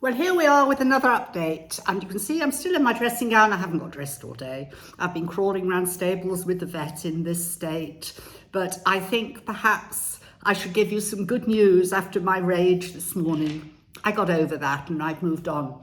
Well, here we are with another update, and you can see I'm still in my dressing gown. I haven't got dressed all day. I've been crawling around stables with the vet in this state, but I think perhaps I should give you some good news after my rage this morning. I got over that and I've moved on.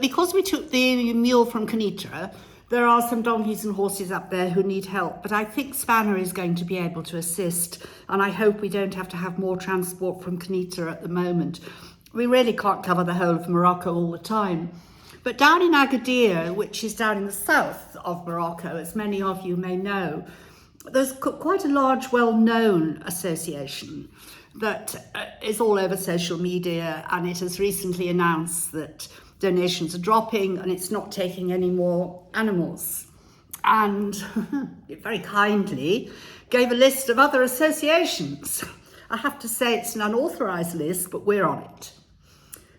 Because we took the mule from Kenitra, there are some donkeys and horses up there who need help, but I think Spanner is going to be able to assist, and I hope we don't have to have more transport from Kenitra at the moment. We really can't cover the whole of Morocco all the time. But down in Agadir, which is down in the south of Morocco, as many of you may know, there's quite a large, well-known association that is all over social media, and it has recently announced that donations are dropping and it's not taking any more animals. And it very kindly gave a list of other associations. I have to say it's an unauthorised list, but we're on it.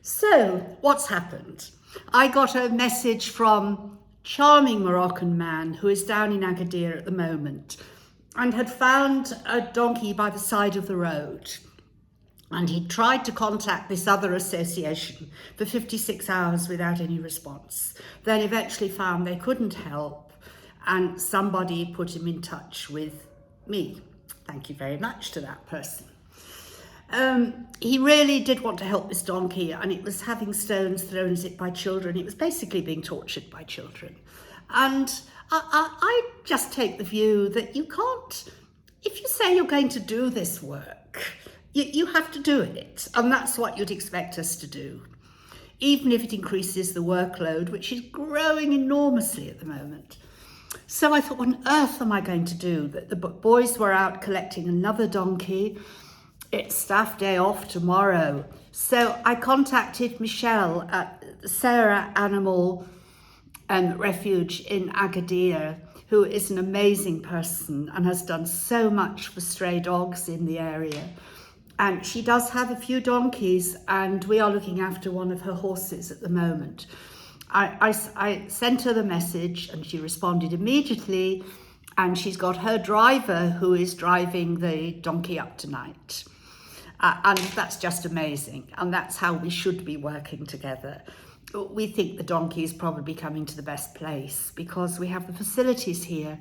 So what's happened? I got a message from a charming Moroccan man who is down in Agadir at the moment and had found a donkey by the side of the road. And he tried to contact this other association for 56 hours without any response. Then eventually found they couldn't help, and somebody put him in touch with me. Thank you very much to that person. He really did want to help this donkey, and it was having stones thrown at it by children. It was basically being tortured by children. And I just take the view that you can't, if you say you're going to do this work, you have to do it, and that's what you'd expect us to do, even if it increases the workload, which is growing enormously at the moment. So I thought, what on earth am I going to do? The boys were out collecting another donkey. It's staff day off tomorrow. So I contacted Michelle at Sarah Animal Refuge in Agadir, who is an amazing person and has done so much for stray dogs in the area. And she does have a few donkeys, and we are looking after one of her horses at the moment. I sent her the message and she responded immediately, and she's got her driver who is driving the donkey up tonight. And that's just amazing, and that's how we should be working together. We think the donkey is probably coming to the best place because we have the facilities here.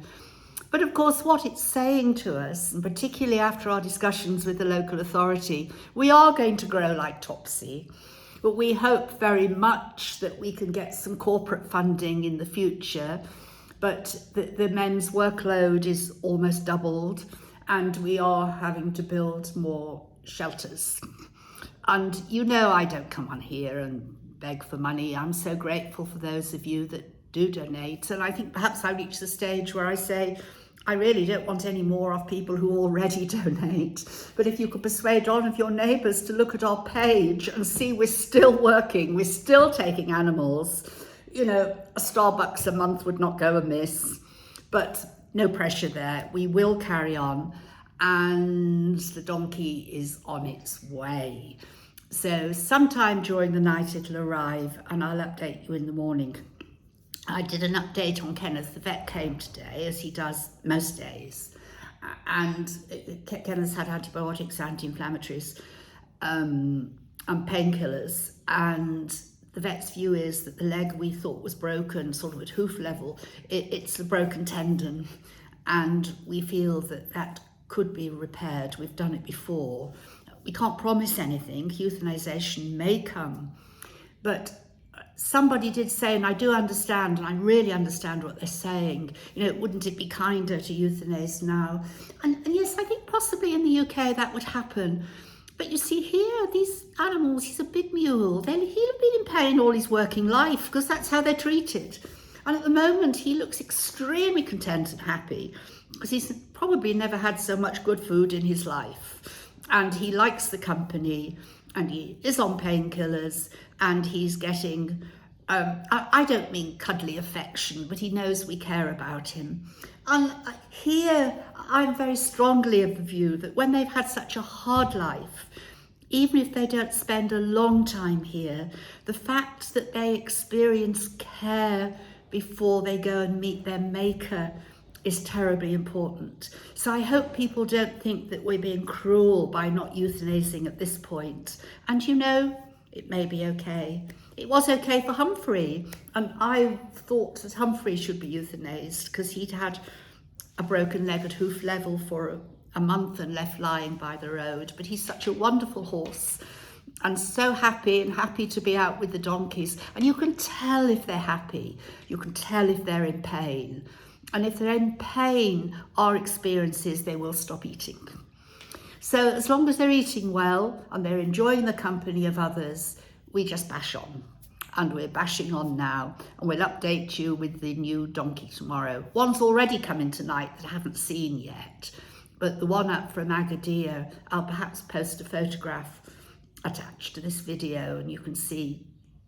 But of course, what it's saying to us, and particularly after our discussions with the local authority, we are going to grow like Topsy, but we hope very much that we can get some corporate funding in the future. But the men's workload is almost doubled, and we are having to build more shelters. And you know, I don't come on here and beg for money. I'm so grateful for those of you that do donate. And I think perhaps I reach the stage where I say, I really don't want any more of people who already donate. But if you could persuade one of your neighbours to look at our page and see we're still working, we're still taking animals, you know, a Starbucks a month would not go amiss. But no pressure there. We will carry on. And the donkey is on its way. So sometime during the night it'll arrive, and I'll update you in the morning. I did an update on Kenneth. The vet came today, as he does most days. And Kenneth's had antibiotics, anti-inflammatories, and painkillers. And the vet's view is that the leg we thought was broken, sort of at hoof level, it's a broken tendon. And we feel that that could be repaired. We've done it before. We can't promise anything. Euthanization may come. But somebody did say, and I do understand, and I really understand what they're saying, you know, wouldn't it be kinder to euthanize now? And yes, I think possibly in the UK that would happen. But you see here, these animals, he's a big mule. He'll have been in pain all his working life because that's how they're treated. And at the moment, he looks extremely content and happy because he's probably never had so much good food in his life. And he likes the company, and he is on painkillers, and he's getting, I don't mean cuddly affection, but he knows we care about him. And here, I'm very strongly of the view that when they've had such a hard life, even if they don't spend a long time here, the fact that they experience care before they go and meet their maker is terribly important. So I hope people don't think that we're being cruel by not euthanasing at this point. And you know, it may be okay. It was okay for Humphrey, and I thought that Humphrey should be euthanased because he'd had a broken leg at hoof level for a month and left lying by the road. But he's such a wonderful horse and so happy to be out with the donkeys. And you can tell if they're happy, you can tell if they're in pain. And if they're in pain, our experience is they will stop eating. So as long as they're eating well and they're enjoying the company of others, we just bash on. And we're bashing on now, and we'll update you with the new donkey tomorrow. One's already come in tonight that I haven't seen yet, but the one up from Agadir, I'll perhaps post a photograph attached to this video, and you can see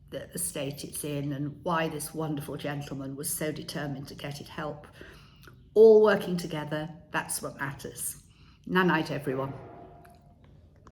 the state it's in and why this wonderful gentleman was so determined to get it help. All working together, that's what matters. Night, everyone.